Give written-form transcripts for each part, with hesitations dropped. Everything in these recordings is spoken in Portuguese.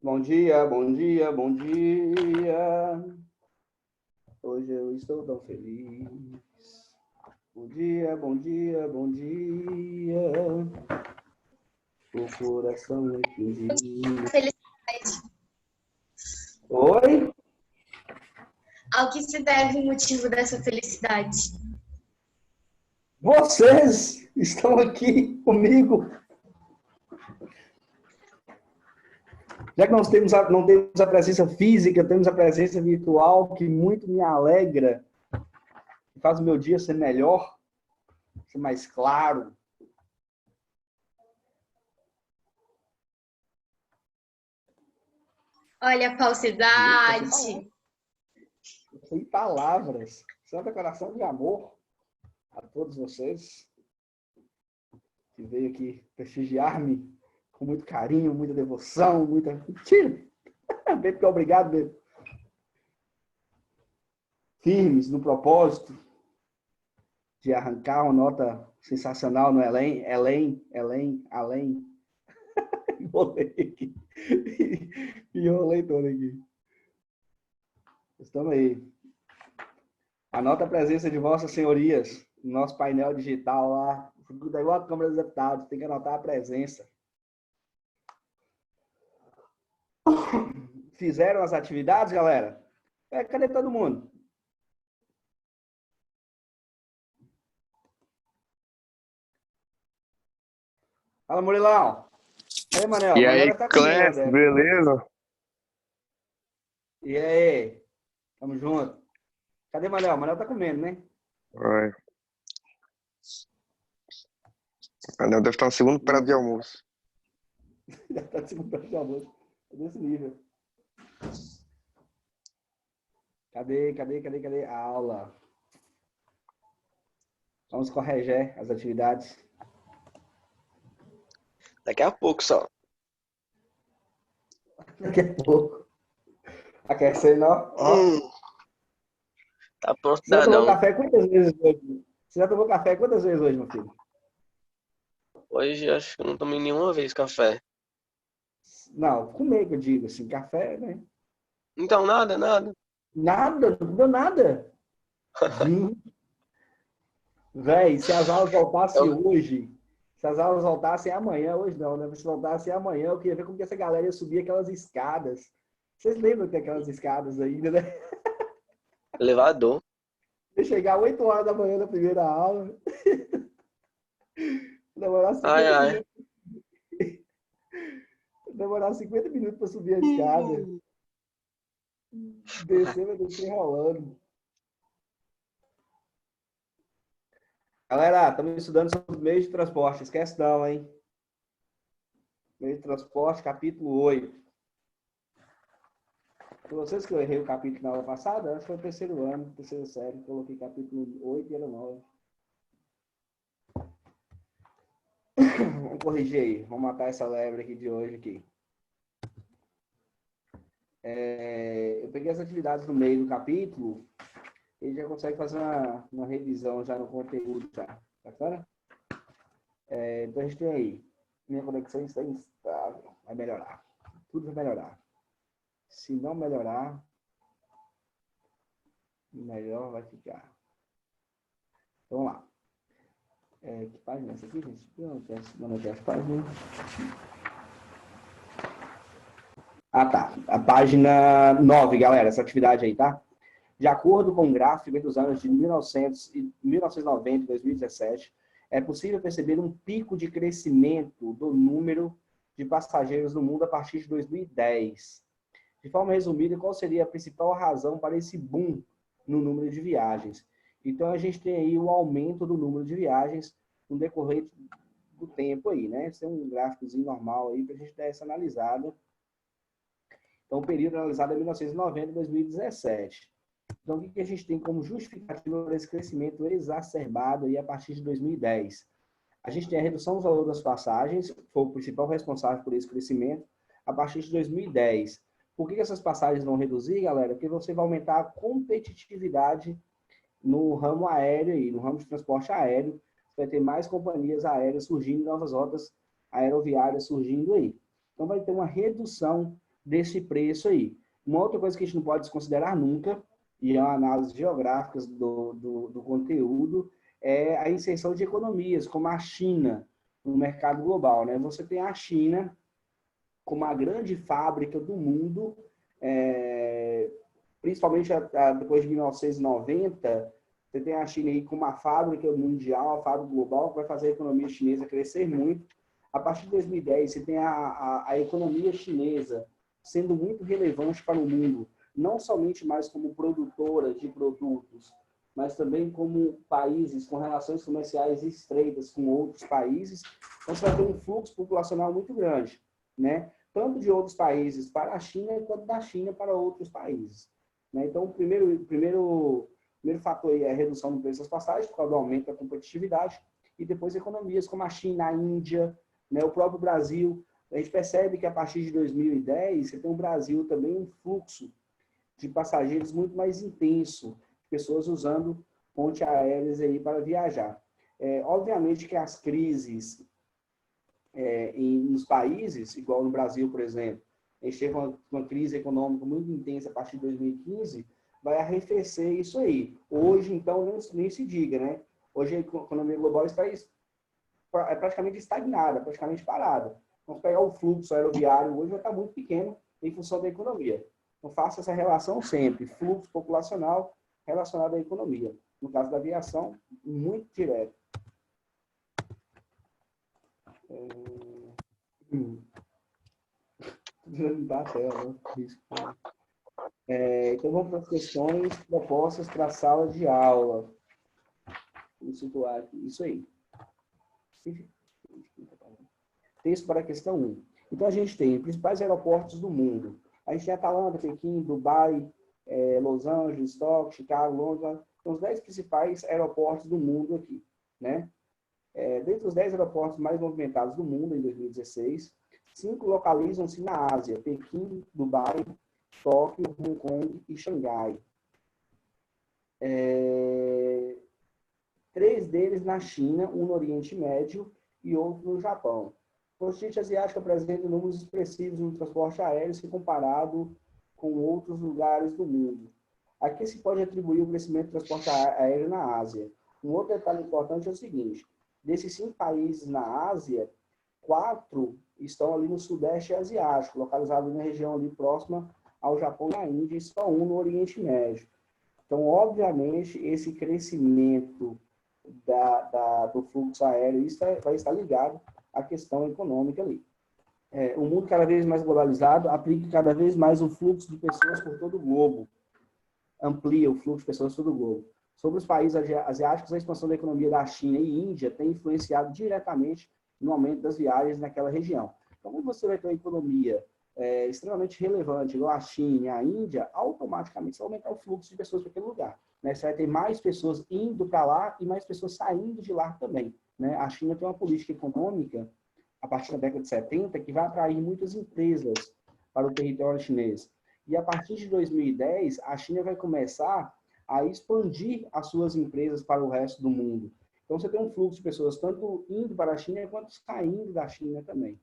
Bom dia, bom dia, bom dia. Hoje eu estou tão feliz. Bom dia, bom dia, bom dia. O coração é fingido. Felicidade. Oi? Ao que se deve o motivo dessa felicidade? Vocês estão aqui comigo. Já que não temos a presença física, temos a presença virtual, que muito me alegra, faz o meu dia ser melhor, ser mais claro. Olha a falsidade. Sem palavras. Isso é uma declaração de amor a todos vocês que veio aqui prestigiar-me com muito carinho, muita devoção, muita... Mentira! Bebo, obrigado, Bebo. Firmes no propósito de arrancar uma nota sensacional no além. Enrolei aqui. Enrolei todo aqui. Estamos aí. Anota a presença de vossas senhorias no nosso painel digital lá. É igual a Câmara dos Deputados, tem que anotar a presença. Fizeram as atividades, galera? Cadê todo mundo? Fala, Murilão. Aí, Manel. E Manel aí, vai estar comendo. Clécio, beleza? E aí? Tamo junto. Cadê Manel? Manel tá comendo, né? Oi. Ainda deve estar no segundo prato de almoço. Já tá de segundo prato de almoço. Tá desse nível. Cadê a aula? Vamos corrigir as atividades. Daqui a pouco só. Daqui a pouco. Aquecer, não? Tá pronto, Você já tomou não. café quantas vezes hoje? Você já tomou café quantas vezes hoje, meu filho? Hoje acho que eu não tomei nenhuma vez café. Não, comer que eu digo, assim, café, né? Então, nada. Nada, não deu nada. Véi, se as aulas voltassem hoje, se as aulas voltassem amanhã, hoje não, né? Se voltassem amanhã, eu queria ver como que essa galera ia subir aquelas escadas. Vocês lembram que tem aquelas escadas ainda, né? Elevador. Ia chegar 8 horas da manhã na primeira aula. Demorar 50 Ai. minutos. Demorar 50 minutos para subir a escada. Descer, vai descer rolando. Galera, estamos estudando sobre meios de transporte. Esquece não, hein? Meio de transporte, capítulo 8. Para vocês que eu errei o capítulo na aula passada, acho que foi o terceiro ano, terceira série. Coloquei capítulo 8 e era 9. Vamos corrigir aí. Vamos matar essa lebre aqui de hoje aqui. Eu peguei as atividades no meio do capítulo e já consegue fazer uma revisão já no conteúdo já. Bacana? Então a gente tem aí. Minha conexão está instável. Vai melhorar. Tudo vai melhorar. Se não melhorar, melhor vai ficar. Então vamos lá. Que página é essa aqui, gente? Não tem as páginas. Ah, tá. A página 9, galera, essa atividade aí, tá? De acordo com o gráfico dos anos de 1990 e 2017, é possível perceber um pico de crescimento do número de passageiros no mundo a partir de 2010. De forma resumida, qual seria a principal razão para esse boom no número de viagens? Então, a gente tem aí o aumento do número de viagens no decorrer do tempo aí, né? Esse é um gráficozinho normal aí para a gente dar essa analisada. Então, o período analisado é 1990 e 2017. Então, o que a gente tem como justificativa para esse crescimento exacerbado aí a partir de 2010? A gente tem a redução dos valores das passagens, que foi o principal responsável por esse crescimento, a partir de 2010. Por que essas passagens vão reduzir, galera? Porque você vai aumentar a competitividade no ramo aéreo aí, no ramo de transporte aéreo. Você vai ter mais companhias aéreas surgindo, novas rotas aeroviárias surgindo aí. Então, vai ter uma redução desse preço aí. Uma outra coisa que a gente não pode desconsiderar nunca, e é uma análise geográfica do conteúdo, é a inserção de economias, como a China, no mercado global, né? Você tem a China como a grande fábrica do mundo, principalmente depois de 1990, você tem a China aí como uma fábrica mundial, a fábrica global, que vai fazer a economia chinesa crescer muito. A partir de 2010, você tem a economia chinesa sendo muito relevante para o mundo, não somente mais como produtora de produtos, mas também como países com relações comerciais estreitas com outros países. Então, você vai ter um fluxo populacional muito grande, né? Tanto de outros países para a China, quanto da China para outros países, né? Então, o primeiro fator aí é a redução do preço das passagens, por causa do aumento da competitividade, e depois economias como a China, a Índia, né? O próprio Brasil. A gente percebe que a partir de 2010, você tem no Brasil também um fluxo de passageiros muito mais intenso, pessoas usando pontes aéreas aí para viajar. Obviamente que as crises nos países, igual no Brasil, por exemplo, a gente teve uma crise econômica muito intensa a partir de 2015, vai arrefecer isso aí. Hoje, então, nem se diga, né? Hoje a economia global está praticamente estagnada, praticamente parada. Vamos pegar o fluxo aeroviário, hoje vai estar muito pequeno em função da economia. Então, faça essa relação sempre, fluxo populacional relacionado à economia. No caso da aviação, muito direto. Então, vamos para as questões propostas para a sala de aula. Vamos situar aqui. Isso aí. Texto para a questão 1. Então, a gente tem os principais aeroportos do mundo. A gente tem Atlanta, Pequim, Dubai, Los Angeles, Tóquio, Chicago, Londres. São os 10 principais aeroportos do mundo aqui, né? Dentre os 10 aeroportos mais movimentados do mundo em 2016, 5 localizam-se na Ásia: Pequim, Dubai, Tóquio, Hong Kong e Xangai. 3 deles na China, um no Oriente Médio e outro no Japão. O continente asiático apresenta números expressivos no transporte aéreo se comparado com outros lugares do mundo. Aqui se pode atribuir o crescimento do transporte aéreo na Ásia. Um outro detalhe importante é o seguinte: desses 5 países na Ásia, 4 estão ali no Sudeste Asiático, localizados na região ali próxima ao Japão e à Índia, e só um no Oriente Médio. Então, obviamente, esse crescimento do fluxo aéreo vai estar ligado à questão econômica ali. O mundo cada vez mais globalizado aplica cada vez mais o fluxo de pessoas por todo o globo, amplia o fluxo de pessoas por todo o globo. Sobre os países asiáticos, a expansão da economia da China e Índia tem influenciado diretamente no aumento das viagens naquela região. Então, quando você vai ter uma economia extremamente relevante, igual a China e a Índia, automaticamente você vai aumentar o fluxo de pessoas para aquele lugar, né? Você vai ter mais pessoas indo para lá e mais pessoas saindo de lá também, né? A China tem uma política econômica, a partir da década de 70, que vai atrair muitas empresas para o território chinês. E a partir de 2010, a China vai começar a expandir as suas empresas para o resto do mundo. Então, você tem um fluxo de pessoas tanto indo para a China quanto saindo da China também.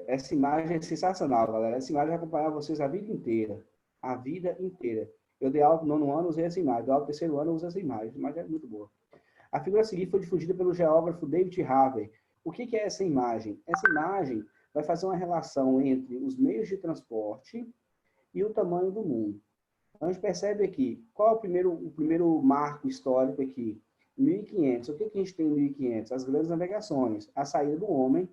Essa imagem é sensacional, galera. Essa imagem vai acompanhar vocês a vida inteira. A vida inteira. Eu dei aula no 9º ano, usei essa imagem. Dei aula no 3º ano, usei essa imagem. A imagem é muito boa. A figura a seguir foi difundida pelo geógrafo David Harvey. O que é essa imagem? Essa imagem vai fazer uma relação entre os meios de transporte e o tamanho do mundo. Então, a gente percebe aqui, qual é o primeiro marco histórico aqui? 1500. O que a gente tem em 1500? As grandes navegações, a saída do homem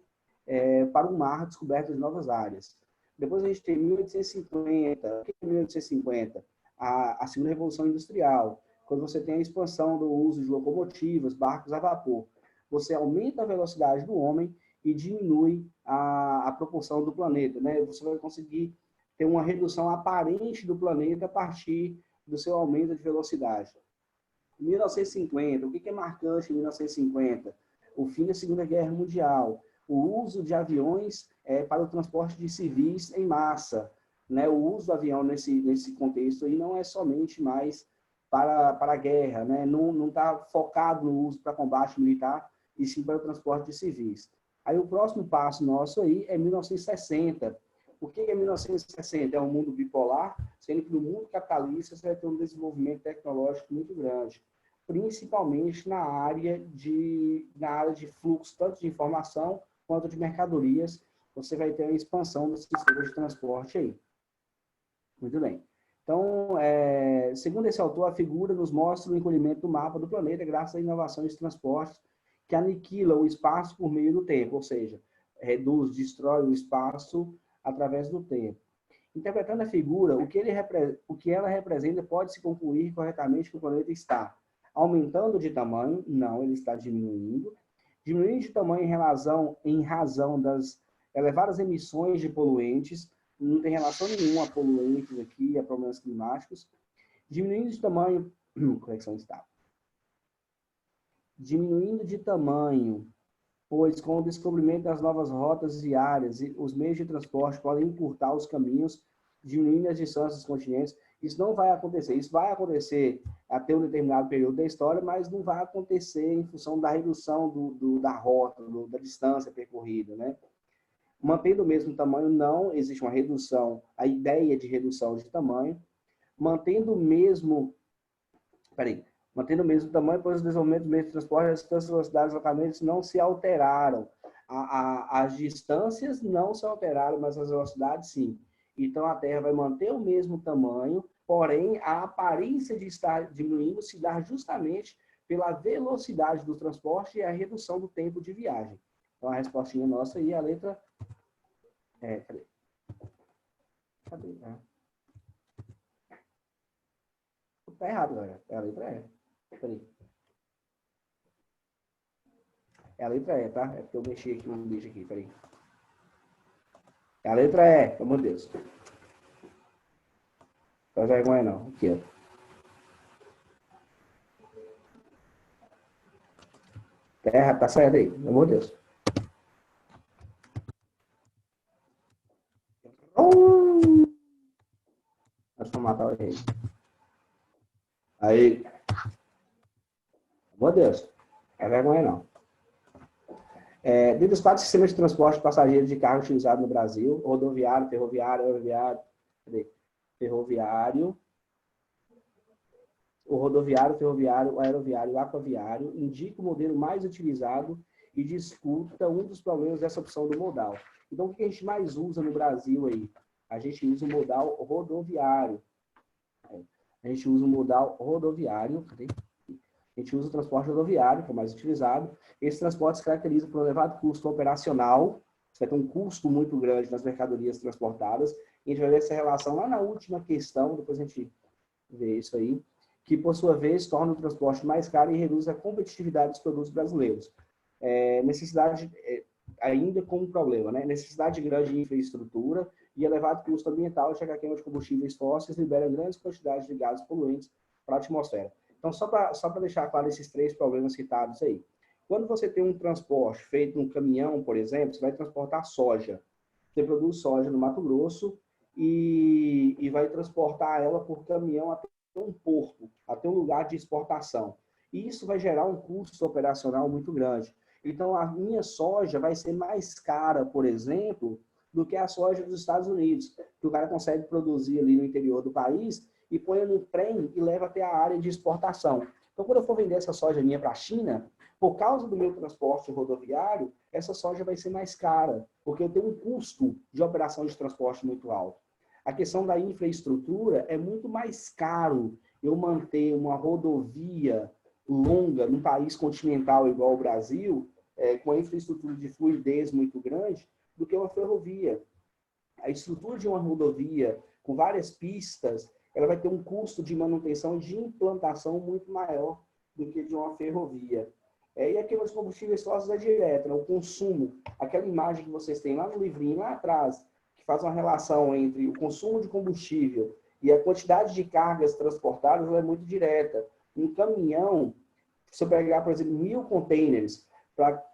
para o mar, descoberta de novas áreas. Depois a gente tem 1850. O que é 1850? A segunda revolução industrial, quando você tem a expansão do uso de locomotivas, barcos a vapor. Você aumenta a velocidade do homem e diminui a proporção do planeta, né? Você vai conseguir ter uma redução aparente do planeta a partir do seu aumento de velocidade. 1950, o que é marcante em 1950? O fim da Segunda Guerra Mundial, o uso de aviões para o transporte de civis em massa, né? O uso do avião nesse contexto aí não é somente mais para a guerra, né? Não está focado no uso para combate militar e sim para o transporte de civis. Aí o próximo passo nosso aí é 1960. O que é 1960? É um mundo bipolar, sendo que no mundo capitalista você vai ter um desenvolvimento tecnológico muito grande, principalmente na área de fluxo, tanto de informação quanto de mercadorias. Você vai ter uma expansão dos sistemas de transporte aí. Muito bem. Então, segundo esse autor, a figura nos mostra o encolhimento do mapa do planeta graças à inovação de transportes que aniquila o espaço por meio do tempo, ou seja, destrói o espaço através do tempo. Interpretando a figura, o que ela representa pode-se concluir corretamente que o planeta está aumentando de tamanho, não, ele está diminuindo de tamanho em razão das elevadas emissões de poluentes, não tem relação nenhuma a poluentes aqui, a problemas climáticos, diminuindo de tamanho, correção está, diminuindo de tamanho, pois com o descobrimento das novas rotas viárias, os meios de transporte podem encurtar os caminhos, diminuindo as distâncias dos continentes. Isso não vai acontecer. Isso vai acontecer até um determinado período da história, mas não vai acontecer em função da redução da rota, da distância percorrida, né? Mantendo o mesmo tamanho, não existe uma redução, a ideia de redução de tamanho. Mantendo o mesmo tamanho, pois o desenvolvimento dos meios de transporte, as distâncias, velocidades, deslocamentos não se alteraram. As distâncias não se alteraram, mas as velocidades sim. Então, a Terra vai manter o mesmo tamanho, porém, a aparência de estar diminuindo se dá justamente pela velocidade do transporte e a redução do tempo de viagem. Então, a respostinha nossa aí é a letra... Cadê? Tá errado, galera. É a letra E. Peraí. É a letra E, tá? É porque eu mexi aqui no bicho aqui, peraí. É a letra E, pelo amor de Deus. Não faz vergonha não. Aqui, ó. Terra, tá certo aí, pelo amor de Deus. Nós vamos matar o rei. Aí. Pelo amor de Deus. Não é vergonha não. Dentre os quatro sistemas de transporte de passageiros de carga utilizados no Brasil, rodoviário, ferroviário, o rodoviário, ferroviário, o aeroviário e o aquaviário indica o modelo mais utilizado e discuta um dos problemas dessa opção do modal. Então, o que a gente mais usa no Brasil aí? A gente usa o modal rodoviário. A gente usa o modal rodoviário, a gente usa o transporte rodoviário, que é o mais utilizado. Esse transporte se caracteriza por um elevado custo operacional. Você vai ter um custo muito grande nas mercadorias transportadas. E a gente vai ver essa relação lá na última questão, depois a gente vê isso aí, que, por sua vez, torna o transporte mais caro e reduz a competitividade dos produtos brasileiros. Necessidade, ainda como problema, né? Necessidade grande de infraestrutura e elevado custo ambiental, já que a queima de combustíveis fósseis libera grandes quantidades de gases poluentes para a atmosfera. Então, só para deixar claro esses três problemas citados aí. Quando você tem um transporte feito num caminhão, por exemplo, você vai transportar soja. Você produz soja no Mato Grosso e vai transportar ela por caminhão até um porto, até um lugar de exportação. E isso vai gerar um custo operacional muito grande. Então, a minha soja vai ser mais cara, por exemplo, do que a soja dos Estados Unidos, que o cara consegue produzir ali no interior do país e põe no trem e leva até a área de exportação. Então, quando eu for vender essa soja minha para a China, por causa do meu transporte rodoviário, essa soja vai ser mais cara, porque eu tenho um custo de operação de transporte muito alto. A questão da infraestrutura é muito mais caro eu manter uma rodovia longa num país continental igual o Brasil, com a infraestrutura de fluidez muito grande, do que uma ferrovia. A estrutura de uma rodovia com várias pistas, ela vai ter um custo de manutenção e de implantação muito maior do que de uma ferrovia. E a queima dos combustíveis fósseis é direta, né? O consumo, aquela imagem que vocês têm lá no livrinho, lá atrás, que faz uma relação entre o consumo de combustível e a quantidade de cargas transportadas, ela é muito direta. Um caminhão, se eu pegar, por exemplo, 1000 containers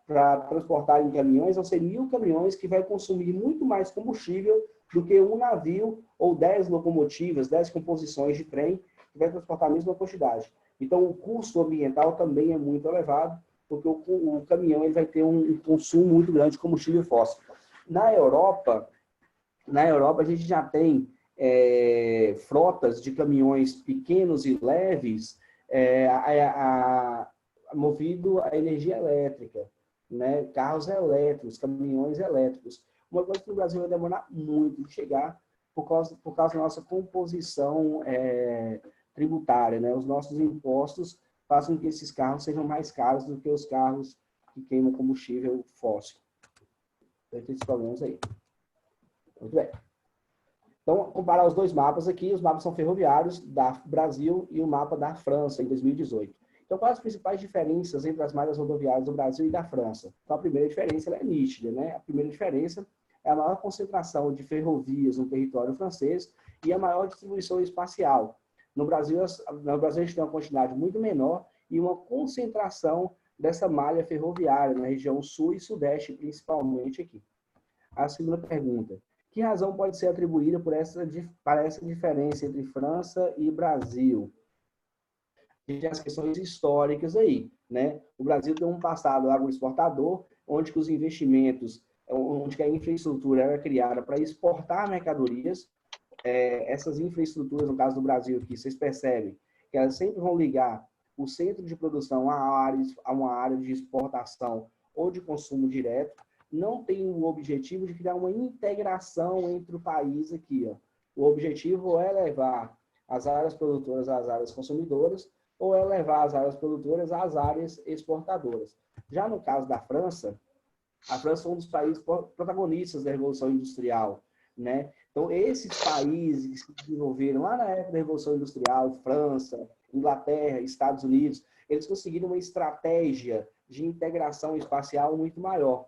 para transportar em caminhões, vão ser 1000 caminhões que vai consumir muito mais combustível do que um navio ou 10 locomotivas, 10 composições de trem, que vai transportar a mesma quantidade. Então, o custo ambiental também é muito elevado, porque o caminhão ele vai ter um consumo muito grande de combustível fóssil. Na Europa a gente já tem frotas de caminhões pequenos e leves movido a energia elétrica, né? Carros elétricos, caminhões elétricos. Uma coisa que no Brasil vai demorar muito de chegar por causa da nossa composição tributária, né? Os nossos impostos fazem com que esses carros sejam mais caros do que os carros que queimam combustível fóssil. Então, tem esses problemas aí. Muito bem. Então, comparar os dois mapas aqui, os mapas são ferroviários da Brasil e o mapa da França, em 2018. Então, quais as principais diferenças entre as malhas rodoviárias do Brasil e da França? Então, a primeira diferença ela é nítida, né? A primeira diferença é a maior concentração de ferrovias no território francês e a maior distribuição espacial. No Brasil a gente tem uma quantidade muito menor e uma concentração dessa malha ferroviária na região sul e sudeste, principalmente aqui. A segunda pergunta: que razão pode ser atribuída para essa diferença entre França e Brasil? A gente tem as questões históricas aí, né? O Brasil tem um passado agroexportador, onde que os investimentos, onde que a infraestrutura era criada para exportar mercadorias. Essas infraestruturas, no caso do Brasil, aqui, vocês percebem que elas sempre vão ligar o centro de produção a uma área de exportação ou de consumo direto. Não tem o objetivo de criar uma integração entre o país aqui, ó. O objetivo é levar as áreas produtoras às áreas consumidoras ou é levar as áreas produtoras às áreas exportadoras. Já no caso da França, a França é um dos países protagonistas da Revolução Industrial, né? Então, esses países que se desenvolveram lá na época da Revolução Industrial, França, Inglaterra, Estados Unidos, eles conseguiram uma estratégia de integração espacial muito maior.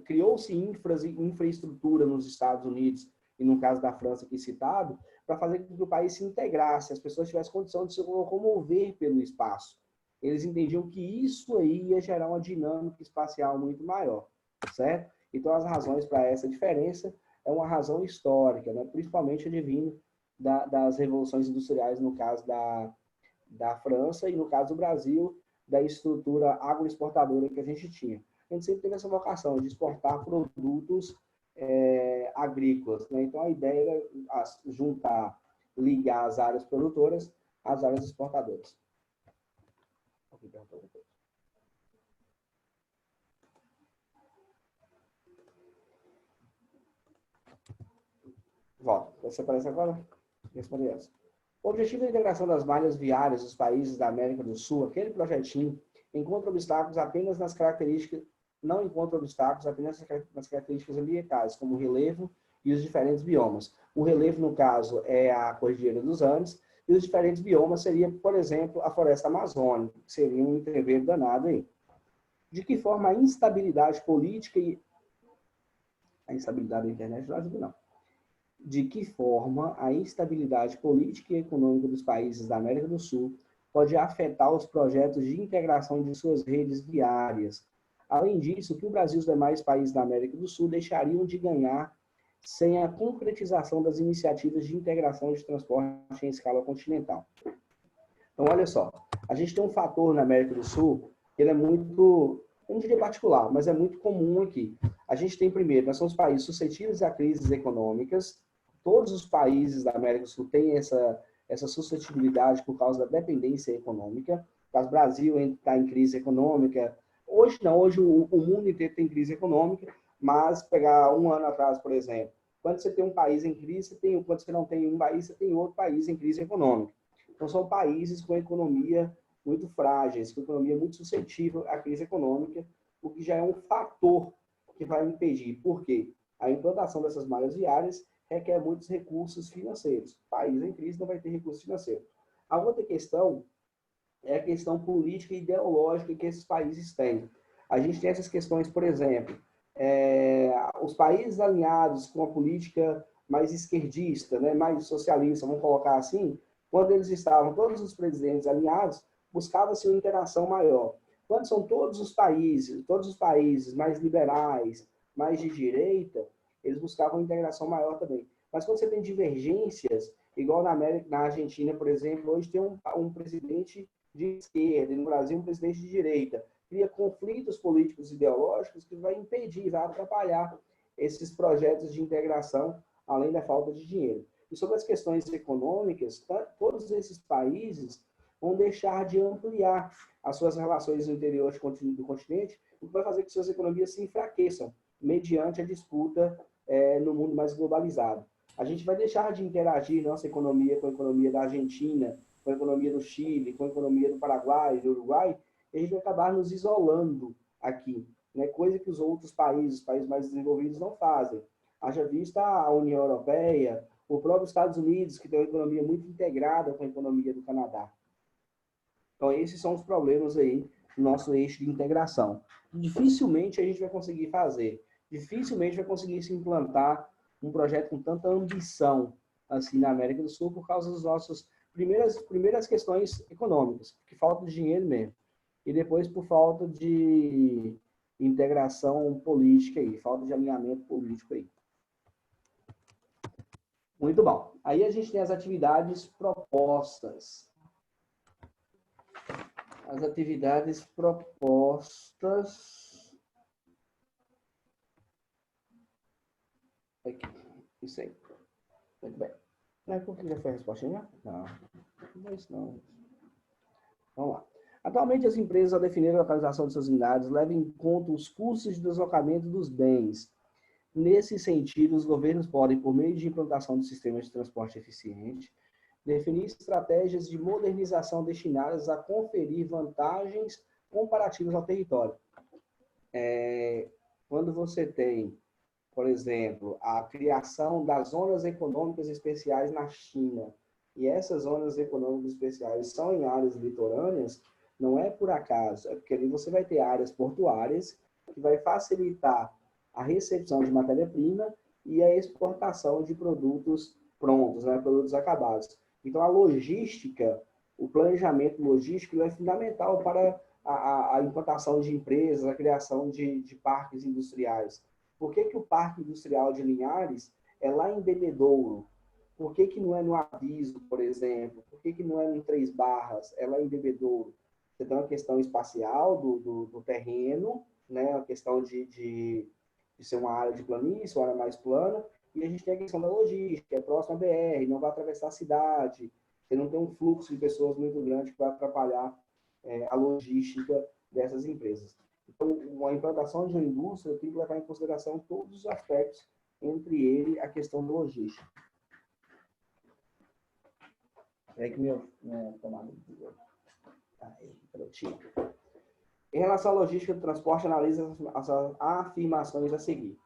Criou-se infraestrutura nos Estados Unidos, e no caso da França aqui citado, para fazer com que o país se integrasse, as pessoas tivessem condição de se locomover pelo espaço. Eles entendiam que isso aí ia gerar uma dinâmica espacial muito maior, certo? Então, as razões para essa diferença é uma razão histórica, né? Principalmente advindo das revoluções industriais, no caso da França, e no caso do Brasil, da estrutura agroexportadora que a gente tinha. A gente sempre teve essa vocação de exportar produtos agrícolas, né? Então, a ideia era ligar as áreas produtoras às áreas exportadoras. Volta. Você aparece agora? Responde essa. O objetivo da integração das malhas viárias dos países da América do Sul, aquele projetinho, não encontra obstáculos apenas nas características ambientais, como o relevo e os diferentes biomas. O relevo, no caso, é a Cordilheira dos Andes, e os diferentes biomas seriam, por exemplo, a floresta amazônica, que seria um entreveiro danado aí. De que forma a instabilidade política e a instabilidade da internet não ajuda, não. De que forma a instabilidade política e econômica dos países da América do Sul pode afetar os projetos de integração de suas redes viárias. Além disso, o que o Brasil e os demais países da América do Sul deixariam de ganhar sem a concretização das iniciativas de integração de transporte em escala continental. Então, olha só, a gente tem um fator na América do Sul, que ele é muito, eu não diria particular, mas é muito comum aqui. A gente tem, primeiro, nós somos países suscetíveis a crises econômicas. Todos os países da América do Sul têm essa suscetibilidade por causa da dependência econômica. O Brasil está em crise econômica. Hoje não, hoje o mundo inteiro tem crise econômica, mas pegar um ano atrás, por exemplo, quando você tem um país em crise, quando você não tem um país, você tem outro país em crise econômica. Então, são países com economia muito frágeis, com economia muito suscetível à crise econômica, o que já é um fator que vai impedir. Por quê? A implantação dessas malhas viárias requer muitos recursos financeiros. O país em crise não vai ter recursos financeiros. A outra questão é a questão política e ideológica que esses países têm. A gente tem essas questões, por exemplo, os países alinhados com a política mais esquerdista, né, mais socialista, vamos colocar assim, quando eles estavam, todos os presidentes alinhados, buscava-se uma interação maior. Quando são todos os países mais liberais, mais de direita, eles buscavam uma integração maior também. Mas quando você tem divergências, igual na Argentina, por exemplo, hoje tem um presidente de esquerda e no Brasil um presidente de direita, cria conflitos políticos e ideológicos que vai impedir, vai atrapalhar esses projetos de integração, além da falta de dinheiro. E sobre as questões econômicas, todos esses países vão deixar de ampliar as suas relações no interior do continente, o que vai fazer que suas economias se enfraqueçam, mediante a disputa no mundo mais globalizado. A gente vai deixar de interagir nossa economia com a economia da Argentina, com a economia do Chile, com a economia do Paraguai, do Uruguai, e a gente vai acabar nos isolando aqui, né? Coisa que os outros países, os países mais desenvolvidos, não fazem. Haja vista a União Europeia, o próprio Estados Unidos, que tem uma economia muito integrada com a economia do Canadá. Então, esses são os problemas aí do nosso eixo de integração. Dificilmente a gente vai conseguir fazer, dificilmente vai conseguir se implantar um projeto com tanta ambição assim na América do Sul por causa das nossas primeiras questões econômicas, que falta de dinheiro mesmo, e depois por falta de integração política aí, falta de alinhamento político aí. Muito bom. Aí a gente tem as atividades propostas. As atividades propostas. Aqui. Isso aí. Muito bem. Mas por que já foi a respostinha? Não. Não é isso não. Vamos lá. Atualmente, as empresas, ao definir a localização de suas unidades, levam em conta os custos de deslocamento dos bens. Nesse sentido, os governos podem, por meio de implantação de sistemas de transporte eficiente, definir estratégias de modernização destinadas a conferir vantagens comparativas ao território. Quando você tem, por exemplo, a criação das zonas econômicas especiais na China, e essas zonas econômicas especiais são em áreas litorâneas, não é por acaso, é porque ali você vai ter áreas portuárias que vai facilitar a recepção de matéria-prima e a exportação de produtos prontos, né, produtos acabados. Então, a logística, o planejamento logístico é fundamental para a implantação de empresas, a criação de parques industriais. Por que que o Parque Industrial de Linhares é lá em Bebedouro? Por que que não é no Aviso, por exemplo? Por que que não é no Três Barras? É lá em Bebedouro. Você tem uma questão espacial do terreno, né? Uma questão de ser uma área de planície, uma área mais plana, e a gente tem a questão da logística, é próximo à BR, não vai atravessar a cidade, você não tem um fluxo de pessoas muito grande que vai atrapalhar a logística dessas empresas. Então, a implantação de uma indústria tem que levar em consideração todos os aspectos, entre ele a questão da logística. É que minha tomada de Em relação à logística do transporte, analisa as afirmações a seguir.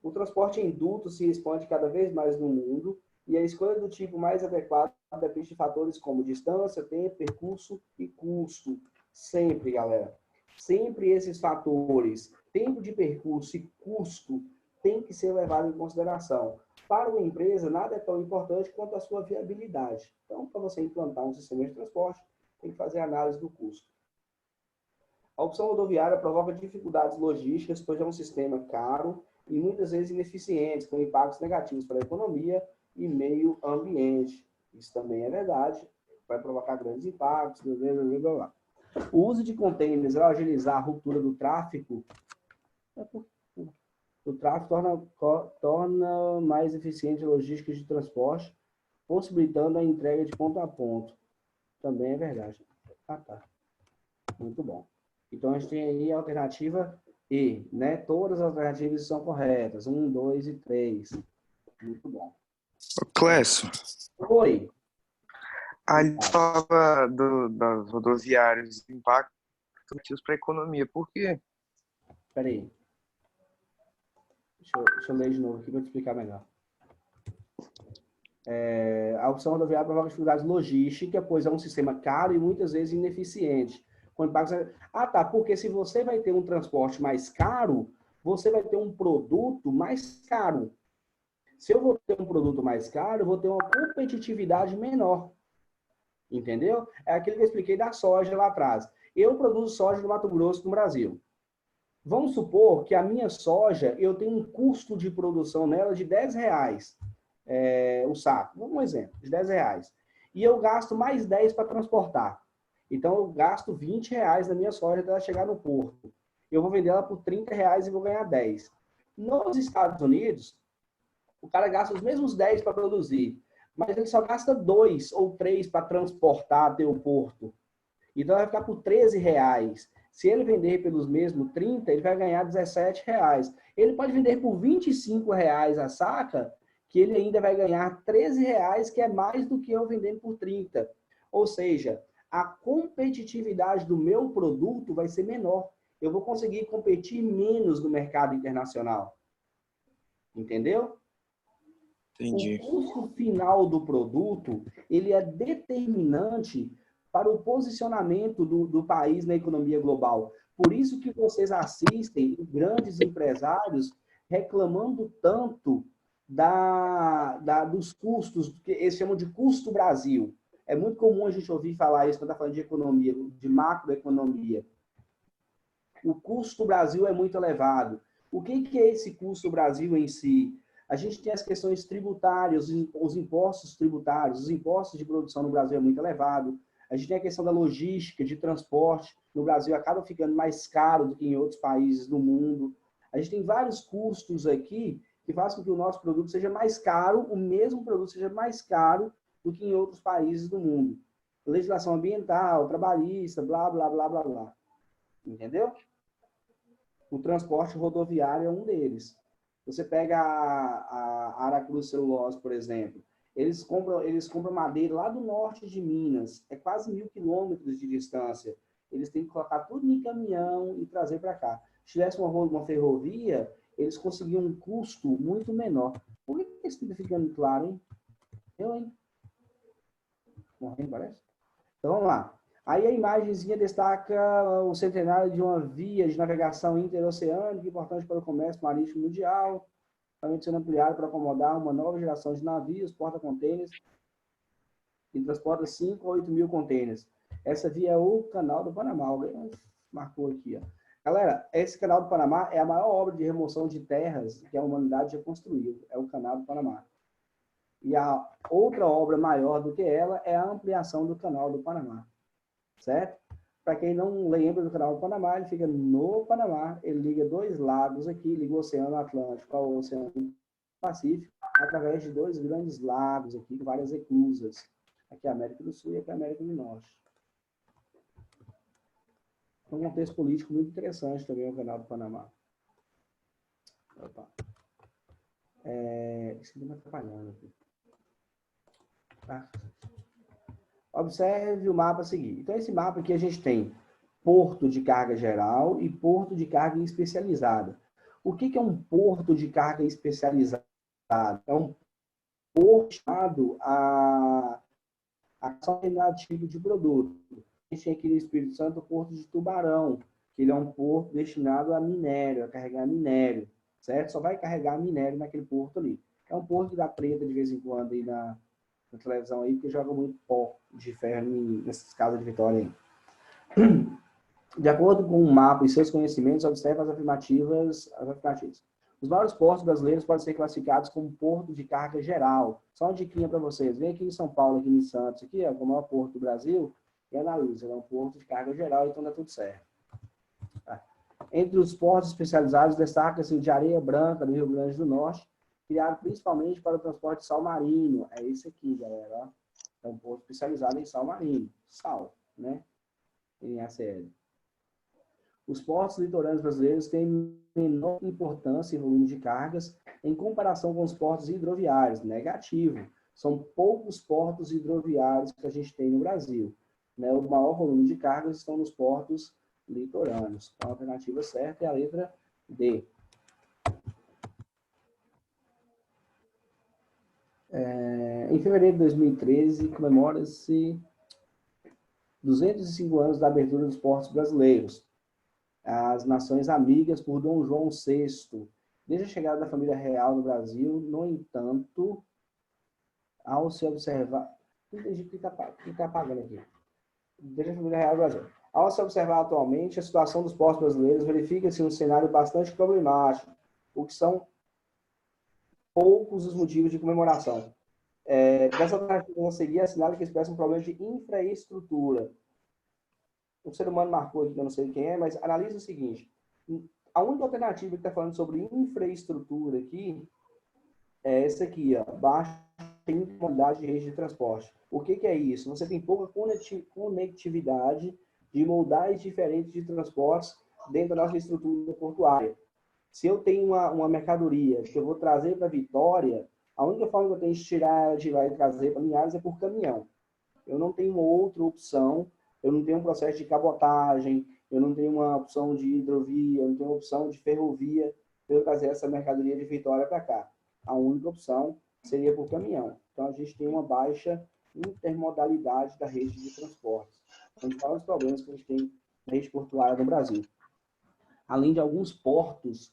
O transporte em duto se expande cada vez mais no mundo e a escolha do tipo mais adequado depende de fatores como distância, tempo, percurso e custo. Sempre, galera. Sempre esses fatores, tempo de percurso e custo, tem que ser levado em consideração. Para uma empresa, nada é tão importante quanto a sua viabilidade. Então, para você implantar um sistema de transporte, tem que fazer análise do custo. A opção rodoviária provoca dificuldades logísticas, pois é um sistema caro e muitas vezes ineficiente, com impactos negativos para a economia e meio ambiente. Isso também é verdade, vai provocar grandes impactos, blá, blá, blá, blá. O uso de contêineres ao agilizar a ruptura do tráfego, torna mais eficiente a logística de transporte, possibilitando a entrega de ponto a ponto. Também é verdade. Ah, tá. Muito bom. Então, a gente tem aí a alternativa E, né? Todas as alternativas são corretas. 1, 2 e 3. Muito bom. Clécio, Oi. a gente falava das rodoviárias, impactos para a economia. Por quê? Espera aí. Deixa eu ler de novo aqui para te explicar melhor. A opção rodoviária provoca dificuldades logísticas, pois é um sistema caro e muitas vezes ineficiente. Tá, porque se você vai ter um transporte mais caro, você vai ter um produto mais caro. Se eu vou ter um produto mais caro, eu vou ter uma competitividade menor. Entendeu? É aquilo que eu expliquei da soja lá atrás. Eu produzo soja no Mato Grosso, no Brasil. Vamos supor que a minha soja, eu tenho um custo de produção nela de R$10 o saco. Vamos um exemplo, de R$10. E eu gasto mais 10 para transportar. Então, eu gasto R$ 20 na minha soja até ela chegar no porto. Eu vou vender ela por R$ 30 e vou ganhar 10. Nos Estados Unidos, o cara gasta os mesmos 10 para produzir, mas ele só gasta 2 ou 3 para transportar até o porto. Então, vai ficar por R$ 13. Se ele vender pelos mesmos 30, ele vai ganhar R$ 17. Ele pode vender por R$ 25 a saca, que ele ainda vai ganhar R$ 13, que é mais do que eu vendendo por 30. Ou seja, a competitividade do meu produto vai ser menor. Eu vou conseguir competir menos no mercado internacional. Entendeu? Entendi. O custo final do produto, ele é determinante para o posicionamento do país na economia global. Por isso que vocês assistem grandes empresários reclamando tanto dos custos, que eles chamam de custo Brasil. É muito comum a gente ouvir falar isso quando está falando de economia, de macroeconomia. O custo Brasil é muito elevado. O que é esse custo Brasil em si? A gente tem as questões tributárias, os impostos tributários, os impostos de produção no Brasil é muito elevado. A gente tem a questão da logística, de transporte. No Brasil acaba ficando mais caro do que em outros países do mundo. A gente tem vários custos aqui que fazem com que o nosso produto seja mais caro, o mesmo produto seja mais caro do que em outros países do mundo. Legislação ambiental, trabalhista, blá, blá, blá, blá, blá. Entendeu? O transporte rodoviário é um deles. Você pega a Aracruz Celulose, por exemplo. Eles compram madeira lá do norte de Minas. É quase 1.000 quilômetros de distância. Eles têm que colocar tudo em caminhão e trazer para cá. Se tivesse uma ferrovia, eles conseguiam um custo muito menor. Por que isso fica ficando claro, hein? Eu, hein? Morrendo, parece? Então, vamos lá. Aí a imagenzinha destaca o centenário de uma via de navegação interoceânica, importante para o comércio marítimo mundial, também sendo ampliado para acomodar uma nova geração de navios, porta-contêineres, que transporta 5 a 8 mil contêineres. Essa via é o Canal do Panamá. Alguém marcou aqui, ó. Galera, esse Canal do Panamá é a maior obra de remoção de terras que a humanidade já construiu. É o Canal do Panamá. E a outra obra maior do que ela é a ampliação do Canal do Panamá. Certo? Para quem não lembra do Canal do Panamá, ele fica no Panamá, ele liga 2 lagos aqui, liga o Oceano Atlântico ao Oceano Pacífico, através de 2 grandes lagos aqui, com várias eclusas. Aqui é a América do Sul e aqui é a América do Norte. É um contexto político muito interessante também o Canal do Panamá. Opa. Isso aqui está me atrapalhando aqui. Tá? Observe o mapa a seguir. Então, esse mapa aqui a gente tem porto de carga geral e porto de carga especializada. O que é um porto de carga especializada? É um porto chamado a determinado tipo de produto. A gente tem aqui no Espírito Santo o porto de Tubarão, que ele é um porto destinado a minério, a carregar minério, certo? Só vai carregar minério naquele porto ali. É um porto que dá treta de vez em quando aí na televisão aí, porque joga muito pó de ferro nessas casas de Vitória aí. De acordo com o mapa e seus conhecimentos, observe as afirmativas. Os maiores portos brasileiros podem ser classificados como porto de carga geral. Só uma diquinha para vocês. Vem aqui em São Paulo, aqui em Santos, aqui, ó, o maior porto do Brasil, e analisa. É um porto de carga geral, então dá tudo certo. Tá. Entre os portos especializados, destaca-se o de Areia Branca, do Rio Grande do Norte, criado principalmente para o transporte de sal marinho. É esse aqui, galera. Ó. É um porto especializado em sal marinho. Sal, né? Em ACL. Os portos litorâneos brasileiros têm menor importância e volume de cargas em comparação com os portos hidroviários. Negativo. São poucos portos hidroviários que a gente tem no Brasil. Né? O maior volume de cargas estão nos portos litorâneos. Então, a alternativa certa é a letra D. Em fevereiro de 2013, comemora-se 205 anos da abertura dos portos brasileiros. As nações amigas por Dom João VI. Desde a chegada da família real no Brasil, no entanto, ao se observar... Não entendi o que está apagando aqui. Desde a família real do Brasil. Ao se observar atualmente, a situação dos portos brasileiros verifica-se um cenário bastante problemático, o que são poucos os motivos de comemoração. Dessa alternativa a seguir, assinala que expressa um problema de infraestrutura. o ser humano marcou aqui, eu não sei quem é, mas analisa o seguinte, a única alternativa que está falando sobre infraestrutura aqui é essa aqui, ó, baixa intermodalidade de rede de transporte. O que é isso? Você tem pouca conectividade de modais diferentes de transportes dentro da nossa estrutura portuária. Se eu tenho uma mercadoria que eu vou trazer para Vitória, a única forma que eu tenho de tirar ela de lá e trazer para Linhares é por caminhão. Eu não tenho outra opção, eu não tenho um processo de cabotagem, eu não tenho uma opção de hidrovia, eu não tenho uma opção de ferrovia para eu trazer essa mercadoria de Vitória para cá. A única opção seria por caminhão. Então, a gente tem uma baixa intermodalidade da rede de transportes. Então, quais os problemas que a gente tem na rede portuária no Brasil? Além de alguns portos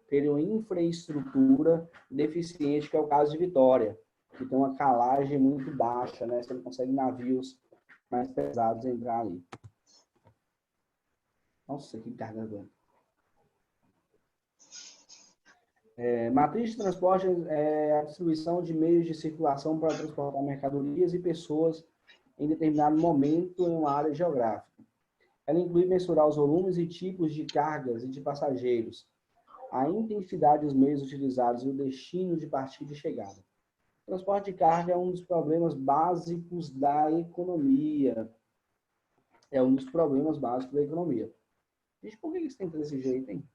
terem uma infraestrutura deficiente, que é o caso de Vitória, que tem uma calagem muito baixa, né? Você não consegue navios mais pesados entrar ali. Nossa, que garganta. Matriz de transporte é a distribuição de meios de circulação para transportar mercadorias e pessoas em determinado momento em uma área geográfica. Ela inclui mensurar os volumes e tipos de cargas e de passageiros, a intensidade dos meios utilizados e o destino de partida e chegada. O transporte de carga é um dos problemas básicos da economia. É um dos problemas básicos da economia. Gente, por que isso tem que ser desse jeito, hein?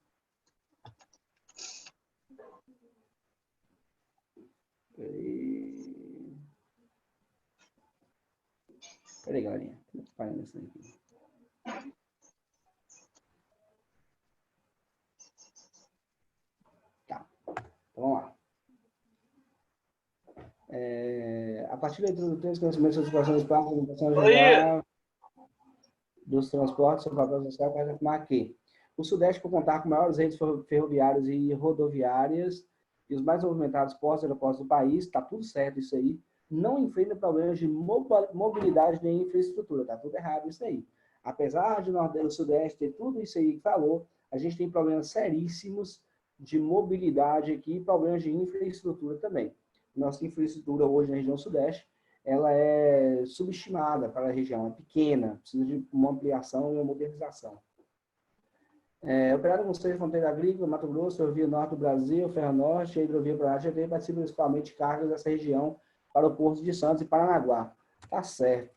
Peraí, galerinha. Tô parando isso aqui. Tá. Então, vamos lá. A partir da introdução dos conhecimentos da situação do espaço, da comunicação geral dos transportes, seu papel social para afirmar que o Sudeste, por contar com maiores redes ferroviárias e rodoviárias e os mais movimentados portos e aeroportos do país, está tudo certo isso aí, não enfrenta problemas de mobilidade nem infraestrutura, está tudo errado isso aí. Apesar de o Sudeste ter tudo isso aí que falou, a gente tem problemas seríssimos de mobilidade aqui e problemas de infraestrutura também. Nossa infraestrutura hoje na região Sudeste, ela é subestimada para a região, é pequena, precisa de uma ampliação e uma modernização. Operado com seis fronteiras agrícolas, Mato Grosso, Ferrovia Norte do Brasil, Ferro Norte, a Hidrovia Paraná-Tietê participam principalmente de cargas dessa região para o Porto de Santos e Paranaguá. Tá certo.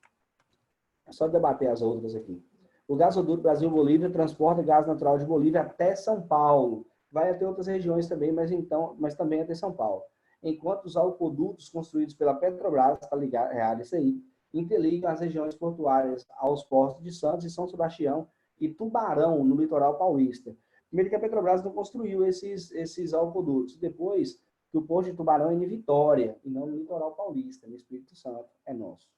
É só debater as outras aqui. O gasoduto Brasil-Bolívia transporta gás natural de Bolívia até São Paulo. Vai até outras regiões também, mas também até São Paulo. Enquanto os alcodutos construídos pela Petrobras, está ligado isso aí, interligam as regiões portuárias aos portos de Santos e São Sebastião e Tubarão, no litoral paulista. Primeiro que a Petrobras não construiu esses alcodutos. Depois que o porto de Tubarão é em Vitória, e não no litoral paulista, no Espírito Santo, é nosso.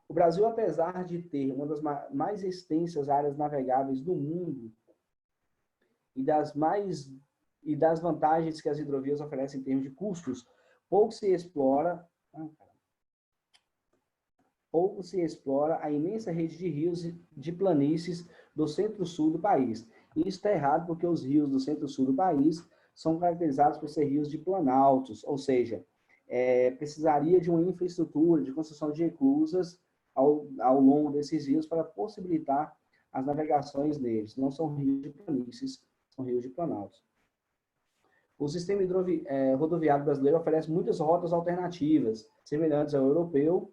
O Brasil, apesar de ter uma das mais extensas áreas navegáveis do mundo e das vantagens que as hidrovias oferecem em termos de custos, pouco se explora a imensa rede de rios e de planícies do centro-sul do país. E isso está errado porque os rios do centro-sul do país são caracterizados por ser rios de planaltos, ou seja, precisaria de uma infraestrutura de construção de reclusas ao longo desses rios para possibilitar as navegações deles. Não são rios de planícies, são rios de planaltos. O sistema rodoviário brasileiro oferece muitas rotas alternativas, semelhantes ao europeu,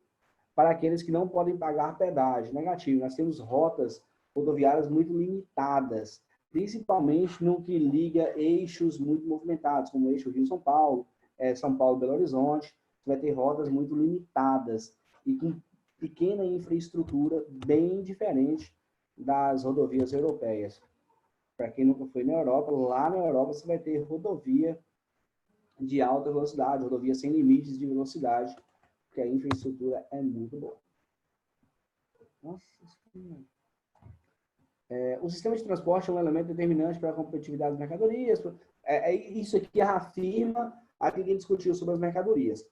para aqueles que não podem pagar pedágio. Negativo, nós temos rotas rodoviárias muito limitadas, principalmente no que liga eixos muito movimentados, como o eixo Rio-São Paulo, São Paulo-Belo Horizonte. Você vai ter rotas muito limitadas e com pequena infraestrutura, bem diferente das rodovias europeias. Para quem nunca foi na Europa, lá na Europa você vai ter rodovia de alta velocidade, rodovia sem limites de velocidade, porque a infraestrutura é muito boa. Nossa Senhora. O sistema de transporte é um elemento determinante para a competitividade das mercadorias. Isso aqui afirma aquilo que a gente discutiu sobre as mercadorias.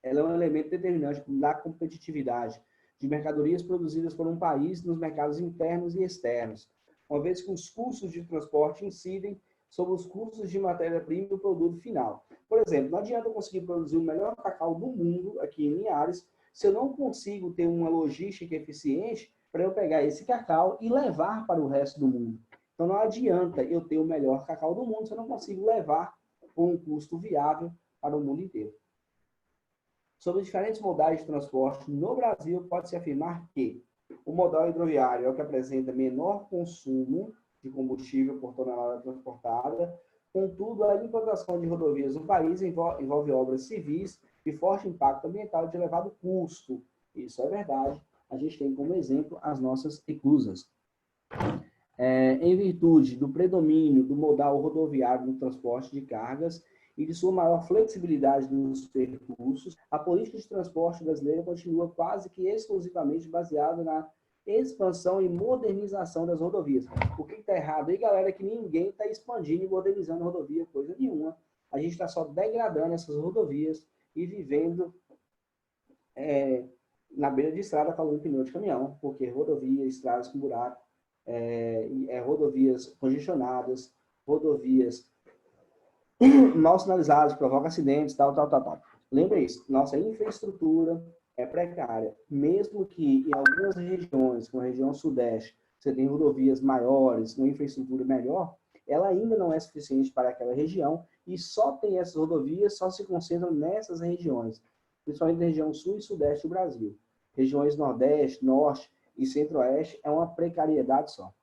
Ela é um elemento determinante da competitividade de mercadorias produzidas por um país nos mercados internos e externos, uma vez que os custos de transporte incidem sobre os custos de matéria-prima do produto final. Por exemplo, não adianta eu conseguir produzir o melhor cacau do mundo aqui em Linhares se eu não consigo ter uma logística eficiente para eu pegar esse cacau e levar para o resto do mundo. Então, não adianta eu ter o melhor cacau do mundo se eu não consigo levar com um custo viável para o mundo inteiro. Sobre os diferentes modais de transporte no Brasil, pode-se afirmar que o modal hidroviário é o que apresenta menor consumo de combustível por tonelada transportada. Contudo, a implantação de rodovias no país envolve obras civis de forte impacto ambiental e de elevado custo. Isso é verdade. A gente tem como exemplo as nossas eclusas. Em virtude do predomínio do modal rodoviário no transporte de cargas e de sua maior flexibilidade nos percursos, a política de transporte brasileira continua quase que exclusivamente baseada na expansão e modernização das rodovias. O que está errado aí, galera, é que ninguém está expandindo e modernizando a rodovia, coisa nenhuma. A gente está só degradando essas rodovias e vivendo na beira de estrada falando pneu de caminhão, porque rodovia, estradas com buraco, rodovias congestionadas, rodovias mal sinalizadas, provocam acidentes, tal. Lembra isso, nossa infraestrutura é precária. Mesmo que em algumas regiões, como a região sudeste, você tem rodovias maiores, uma infraestrutura melhor, ela ainda não é suficiente para aquela região e só tem essas rodovias, só se concentram nessas regiões, principalmente na região sul e sudeste do Brasil. Regiões nordeste, norte e centro-oeste é uma precariedade só.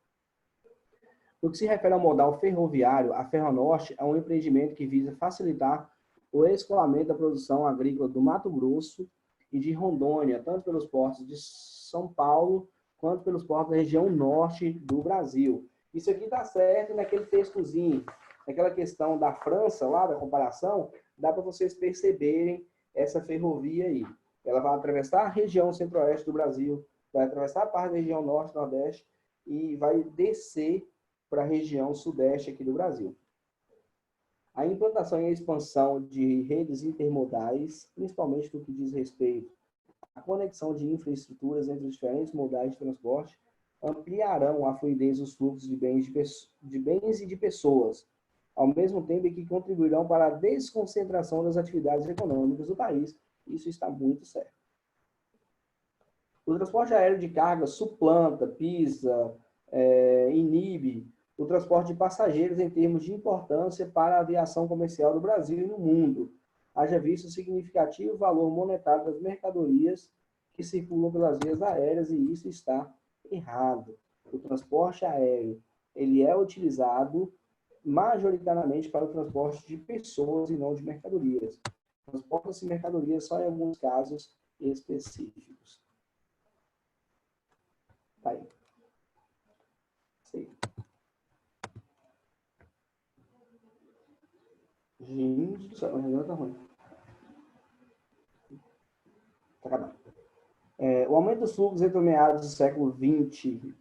No que se refere ao modal ferroviário, a Ferronorte é um empreendimento que visa facilitar o escoamento da produção agrícola do Mato Grosso e de Rondônia, tanto pelos portos de São Paulo, quanto pelos portos da região norte do Brasil. Isso aqui está certo naquele textozinho, naquela questão da França, lá da comparação, dá para vocês perceberem essa ferrovia aí. Ela vai atravessar a região centro-oeste do Brasil, vai atravessar a parte da região norte, nordeste e vai descer para a região sudeste aqui do Brasil. A implantação e a expansão de redes intermodais, principalmente no que diz respeito à conexão de infraestruturas entre os diferentes modais de transporte, ampliarão a fluidez dos fluxos de bens e de pessoas, ao mesmo tempo que contribuirão para a desconcentração das atividades econômicas do país. Isso está muito certo. O transporte aéreo de carga suplanta, pisa, inibe o transporte de passageiros em termos de importância para a aviação comercial do Brasil e no mundo. Haja visto o significativo valor monetário das mercadorias que circulam pelas vias aéreas e isso está errado. O transporte aéreo ele é utilizado majoritariamente para o transporte de pessoas e não de mercadorias. Transporta-se mercadorias só em alguns casos específicos. Tá aí. Sei. Gente do céu, mas tá ruim. Tá acabando. O aumento dos fluxos entre meados do século XX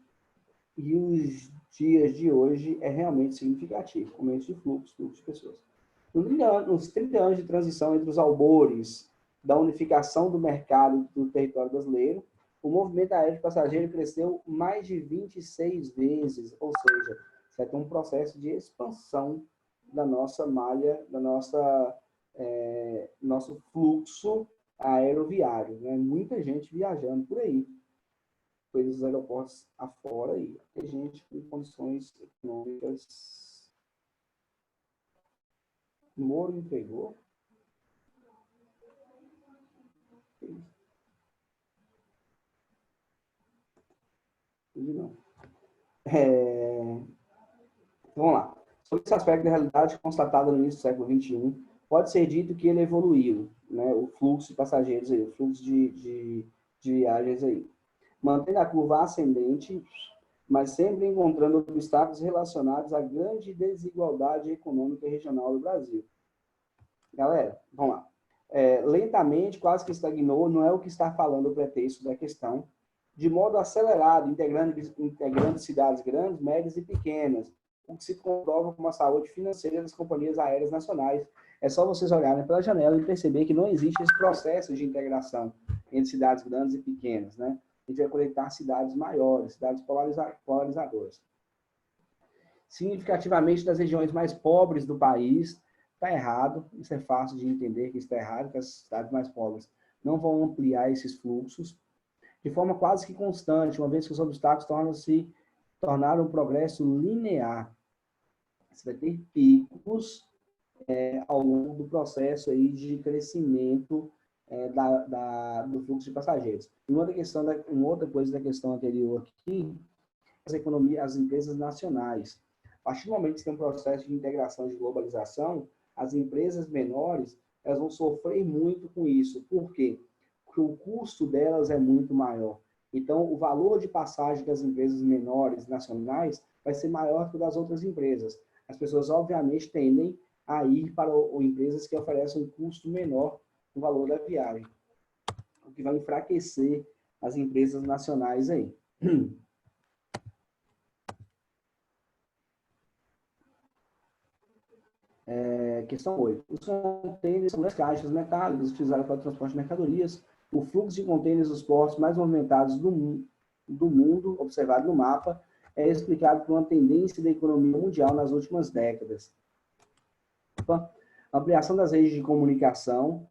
e os dias de hoje é realmente significativo. Aumento de fluxo de pessoas. Nos 30 anos de transição entre os albores da unificação do mercado do território brasileiro, o movimento aéreo de passageiro cresceu mais de 26 vezes, ou seja, vai ter um processo de expansão da nossa malha, nosso fluxo aeroviário, né? Muita gente viajando por aí, pelos aeroportos afora aí. Tem gente com condições econômicas. Moro entregou? Não. Vamos lá. Sobre esse aspecto da realidade constatada no início do século XXI, pode ser dito que ele evoluiu, né? O fluxo de passageiros aí, o fluxo de viagens aí. Mantendo a curva ascendente, mas sempre encontrando obstáculos relacionados à grande desigualdade econômica e regional do Brasil. Galera, vamos lá. Lentamente, quase que estagnou, não é o que está falando o pretexto da questão, de modo acelerado, integrando cidades grandes, médias e pequenas, o que se comprova com a saúde financeira das companhias aéreas nacionais. É só vocês olharem pela janela e perceber que não existe esse processo de integração entre cidades grandes e pequenas, né? A gente vai conectar cidades maiores, cidades polarizadoras. Significativamente das regiões mais pobres do país, está errado, isso é fácil de entender que está errado, que as cidades mais pobres não vão ampliar esses fluxos. de forma quase que constante, uma vez que os obstáculos tornaram o progresso linear. Você vai ter picos ao longo do processo aí de crescimento do fluxo de passageiros. E uma outra coisa da questão anterior aqui, as empresas nacionais. A partir do momento que tem um processo de integração, de globalização, as empresas menores, elas vão sofrer muito com isso. Por quê? Porque o custo delas é muito maior. Então, o valor de passagem das empresas menores, nacionais, vai ser maior que o das outras empresas. As pessoas, obviamente, tendem a ir para empresas que oferecem um custo menor no valor da viagem, o que vai enfraquecer as empresas nacionais aí. Questão 8. Os contêineres são as caixas metálicas utilizadas para o transporte de mercadorias. O fluxo de contêineres dos portos mais movimentados do mundo, observado no mapa, é explicado por uma tendência da economia mundial nas últimas décadas. A ampliação das redes de comunicação.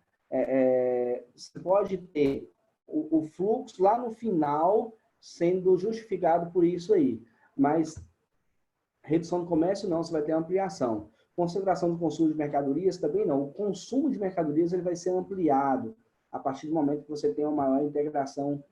Você pode ter o fluxo lá no final sendo justificado por isso aí, mas redução do comércio não, você vai ter ampliação. Concentração do consumo de mercadorias também não. O consumo de mercadorias ele vai ser ampliado a partir do momento que você tem uma maior integração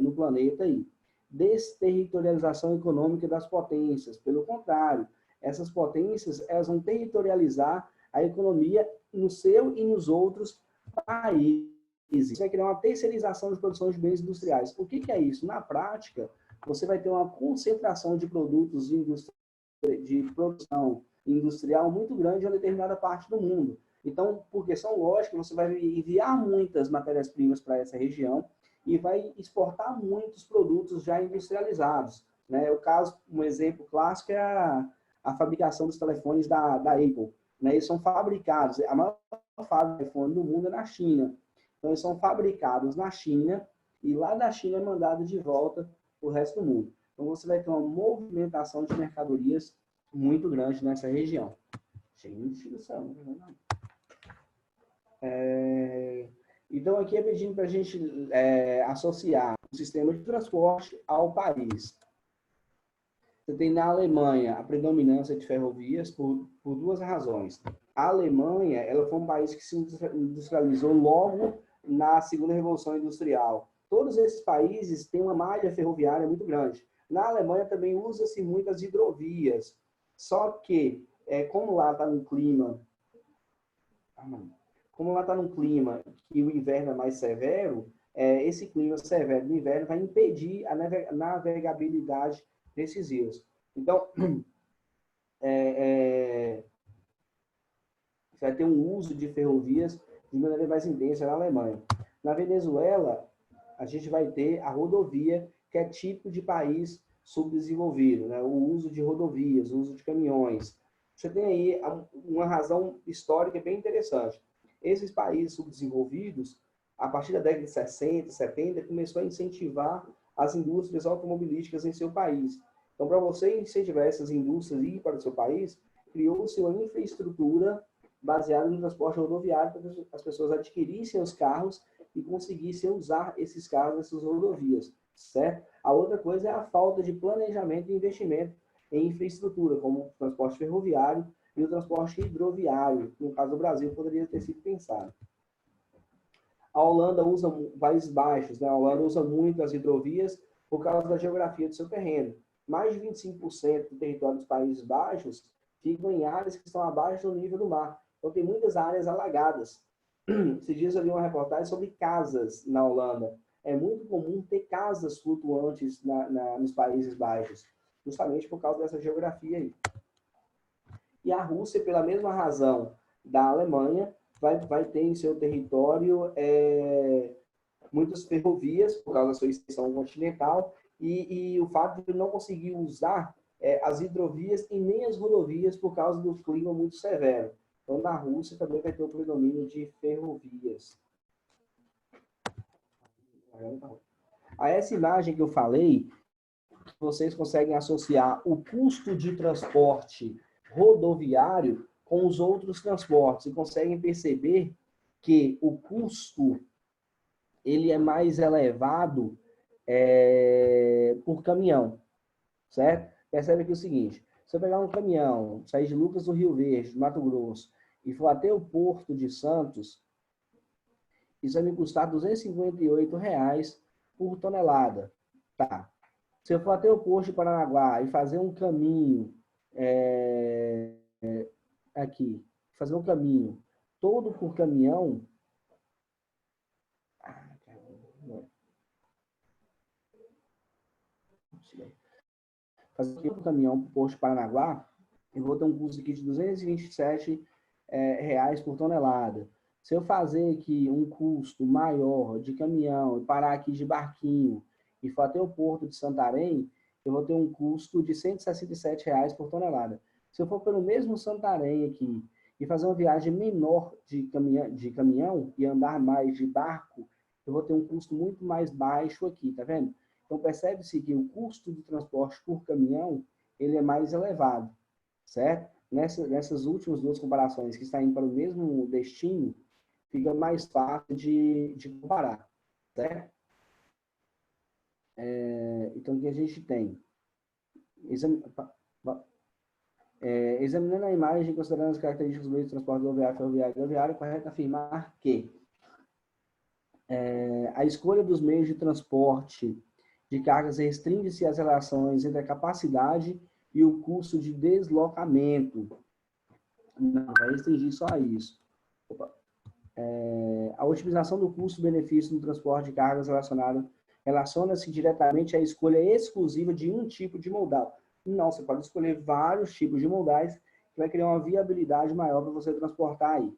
no planeta aí. Desterritorialização econômica das potências. Pelo contrário, essas potências elas vão territorializar a economia no seu e nos outros países. Isso vai criar uma terceirização de produção de bens industriais. O que é isso? Na prática, você vai ter uma concentração de produtos de produção industrial muito grande em uma determinada parte do mundo. Então, por questão lógica, você vai enviar muitas matérias-primas para essa região e vai exportar muitos produtos já industrializados. Né? Um exemplo clássico é a fabricação dos telefones da Apple. Né? Eles são fabricados, a maior fábrica de telefone do mundo é na China. Então, eles são fabricados na China e lá da China é mandado de volta para o resto do mundo. Então, você vai ter uma movimentação de mercadorias muito grande nessa região. Gente do céu, não. Então, aqui é pedindo para a gente associar o sistema de transporte ao país. Você tem na Alemanha a predominância de ferrovias por duas razões. A Alemanha ela foi um país que se industrializou logo na segunda revolução industrial. Todos esses países têm uma malha ferroviária muito grande. Na Alemanha também usa-se muitas hidrovias. Só que, como lá está num clima que o inverno é mais severo, esse clima severo do inverno vai impedir a navegabilidade desses rios. Então, você vai ter um uso de ferrovias de maneira mais intensa na Alemanha. Na Venezuela, a gente vai ter a rodovia, que é típico de país subdesenvolvido, né? O uso de rodovias, o uso de caminhões. Você tem aí uma razão histórica bem interessante. Esses países subdesenvolvidos, a partir da década de 60, 70, começou a incentivar as indústrias automobilísticas em seu país. Então, para você incentivar essas indústrias a ir para o seu país, criou-se uma infraestrutura baseada no transporte rodoviário para que as pessoas adquirissem os carros e conseguissem usar esses carros, essas rodovias, certo? A outra coisa é a falta de planejamento e investimento em infraestrutura, como o transporte ferroviário e o transporte hidroviário, que no caso do Brasil poderia ter sido pensado. A Holanda usa, Países Baixos, né? A Holanda usa muito as hidrovias por causa da geografia do seu terreno. Mais de 25% do território dos Países Baixos ficam em áreas que estão abaixo do nível do mar. Então, tem muitas áreas alagadas. Esses dias eu li uma reportagem sobre casas na Holanda. É muito comum ter casas flutuantes nos Países Baixos, justamente por causa dessa geografia aí. E a Rússia, pela mesma razão da Alemanha, vai ter em seu território muitas ferrovias, por causa da sua extensão continental, e o fato de não conseguir usar as hidrovias e nem as rodovias por causa do clima muito severo. Então, na Rússia também vai ter o predomínio de ferrovias. A essa imagem que eu falei, vocês conseguem associar o custo de transporte rodoviário com os outros transportes e conseguem perceber que o custo ele é mais elevado por caminhão, certo? Percebe aqui o seguinte, se eu pegar um caminhão, sair de Lucas do Rio Verde, do Mato Grosso, e for até o Porto de Santos, isso vai me custar R$ 258 por tonelada. Tá. Se eu for até o Porto de Paranaguá e fazer um caminho aqui, fazer um caminho todo por caminhão, fazer um caminhão para o Porto de Paranaguá, eu vou ter um custo aqui de R$ 227 reais por tonelada. Se eu fazer aqui um custo maior de caminhão e parar aqui de barquinho e for até o Porto de Santarém, eu vou ter um custo de R$ 167 reais por tonelada. Se eu for pelo mesmo Santarém aqui e fazer uma viagem menor de caminhão e andar mais de barco, eu vou ter um custo muito mais baixo aqui, tá vendo? Então, percebe-se que o custo de transporte por caminhão, ele é mais elevado, certo? Nessas últimas duas comparações que está indo para o mesmo destino, fica mais fácil de comparar, certo? Então, o que a gente tem? Examinando a imagem, considerando as características do meio de transporte rodoviário, ferroviário e rodoviário, é correto afirmar que a escolha dos meios de transporte de cargas restringe-se às relações entre a capacidade e o custo de deslocamento. Não, vai restringir só a isso. A otimização do custo-benefício no transporte de cargas relaciona-se diretamente à escolha exclusiva de um tipo de modal. Não, você pode escolher vários tipos de modais que vai criar uma viabilidade maior para você transportar aí.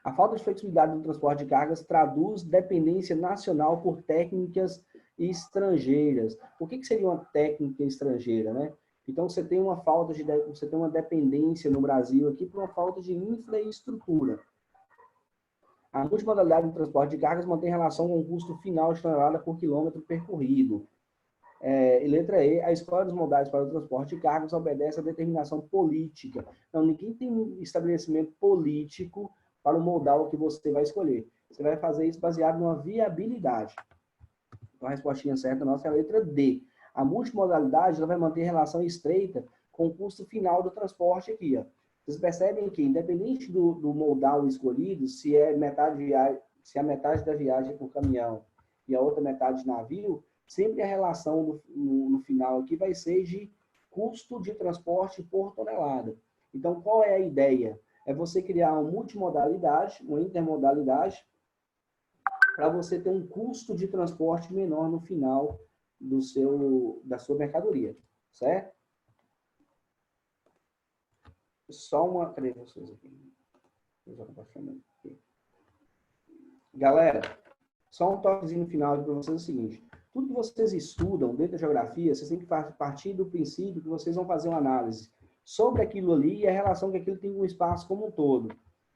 A falta de flexibilidade no transporte de cargas traduz dependência nacional por técnicas estrangeiras. O que seria uma técnica estrangeira, né? Então, você tem uma dependência no Brasil aqui por uma falta de infraestrutura. A multimodalidade no transporte de cargas mantém relação com o custo final de tonelada por quilômetro percorrido. E letra E, a escolha dos modais para o transporte de cargas obedece à determinação política. Então, ninguém tem um estabelecimento político para o modal que você vai escolher. Você vai fazer isso baseado numa viabilidade. Então, a respostinha certa nossa é a letra D. A multimodalidade ela vai manter relação estreita com o custo final do transporte aqui. Ó. Vocês percebem que, independente do modal escolhido, se a metade da viagem é por caminhão e a outra metade de navio, sempre a relação no final aqui vai ser de custo de transporte por tonelada. Então, qual é a ideia? É você criar uma multimodalidade, uma intermodalidade, para você ter um custo de transporte menor no final da sua mercadoria, certo? Cadê vocês aqui? Galera, só um toquezinho no final para vocês é o seguinte. Tudo que vocês estudam dentro da geografia, vocês têm que partir do princípio que vocês vão fazer uma análise sobre aquilo ali e a relação que aquilo tem com o espaço como um todo.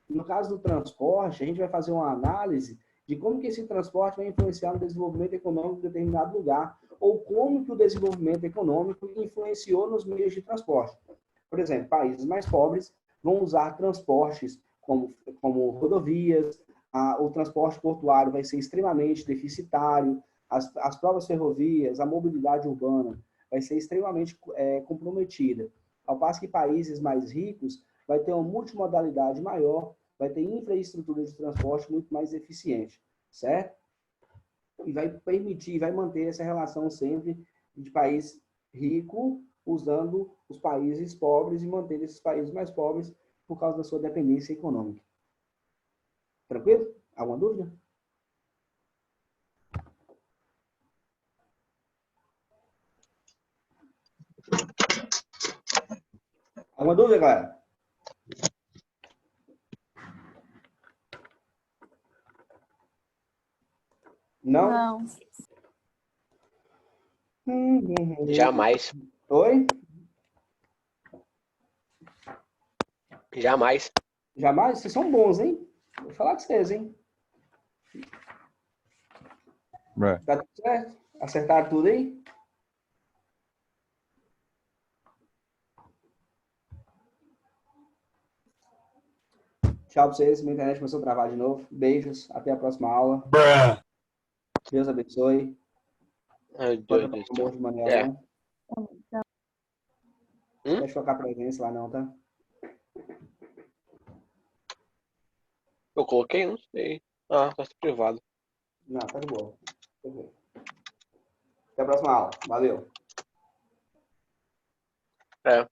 No caso do transporte, a gente vai fazer uma análise de como que esse transporte vai influenciar no desenvolvimento econômico de determinado lugar, ou como que o desenvolvimento econômico influenciou nos meios de transporte. Por exemplo, países mais pobres vão usar transportes como rodovias, o transporte portuário vai ser extremamente deficitário, as próprias ferrovias, a mobilidade urbana vai ser extremamente comprometida. Ao passo que países mais ricos vai ter uma multimodalidade maior, vai ter infraestrutura de transporte muito mais eficiente, certo? E vai permitir, vai manter essa relação sempre de país rico usando os países pobres e mantendo esses países mais pobres por causa da sua dependência econômica. Tranquilo? Alguma dúvida? Alguma dúvida, galera? Não? Não. Jamais. Oi? Jamais. Jamais? Vocês são bons, hein? Vou falar com vocês, hein? Tá tudo certo? Acertaram tudo aí? Tchau pra vocês. Minha internet começou a travar de novo. Beijos. Até a próxima aula. Deus abençoe. Ai, Pode Deus trocar do o céu. monte de Manel, É. não? Hum? Deixa eu colocar presença lá, não, tá? Eu coloquei? Não sei. Ah, tá privado. Não, tá de boa. Até a próxima aula. Valeu. É.